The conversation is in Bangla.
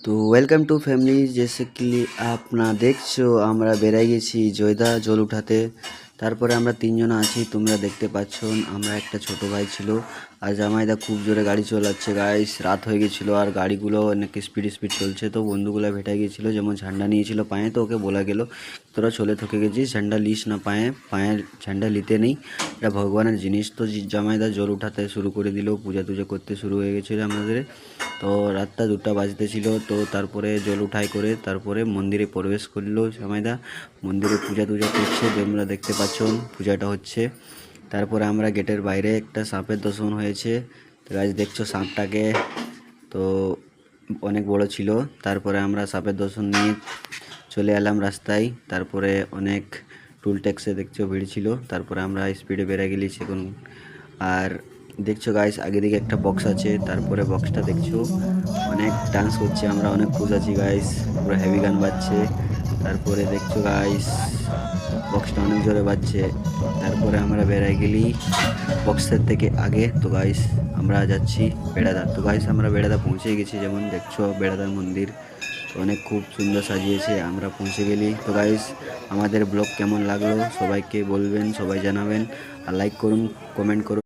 তো ওয়েলকাম টু ফ্যামিলি। जैसे कि আপনারা দেখছো আমরা বেরিয়ে গেছি জয়দা জল উঠাতে। তারপরে আমরা তিনজন আছি, তোমরা দেখতে পাচ্ছ। আমরা একটা ছোট ভাই ছিল, আর জামাইদা খুব জোরে গাড়ি চালাচ্ছে গাইস। রাত হয়ে গেছিলো আর গাড়িগুলো অনেক স্পিড চলছে। তো বন্ধুগুলো ভেটে গিয়েছিল, যেমন ঝান্ডা নিয়েছিল পায়ে। তো ওকে বলা গেল তোরা চলে থকে গেছিস, ঝান্ডা লিস না, পায়ে পায়ে ঝান্ডা নিতে নেই, এটা ভগবানের জিনিস। তো জামাইদা জল উঠাতে শুরু করে দিল, পূজা টুজা করতে শুরু হয়ে গেছিলো আমাদের। তো রাতটা 2টা বাজতেছিল। তো তারপরে জল উঠাই করে তারপরে মন্দিরে প্রবেশ করলো জামাইদা। মন্দিরে পূজা টুজা করছে, তোমরা দেখতে পাচ্ছ পূজাটা হচ্ছে। তারপরে আমরা গেটের বাইরে একটা সাপের দর্শন হয়েছে। তো গাছ দেখছো সাপটাকে, তো অনেক বড় ছিল। তারপরে আমরা সাপের দর্শন নিয়ে চলে এলাম রাস্তায়। তারপরে অনেক টুল ট্যাক্সে দেখছো ভিড় ছিল। তারপরে আমরা স্পিডে বেরিয়ে গেছি এখন। আর দেখছো গাইস আগে দিকে একটা বক্স আছে, তারপরে বক্সটা দেখছো অনেক ডান্স করছে, আমরা অনেক খুশ আছি গাইস, পুরো হেভি গান বাজছে। তারপরে দেখছো গাইস বক্সটা অনেক জোরে বাজছে। তারপরে আমরা বেড়াই গেলি বক্সের থেকে আগে। তো গাইস আমরা যাচ্ছি বেড়াদা। তো গাইস আমরা বেড়াদা পৌঁছে গেছি, যেমন দেখছো বেড়াদার মন্দির তো অনেক খুব সুন্দর সাজিয়েছে। আমরা পৌঁছে গেলি। তো গাইস আমাদের ব্লগ কেমন লাগলো সবাইকে বলবেন, সবাই জানাবেন, আর লাইক করুন, কমেন্ট করুন।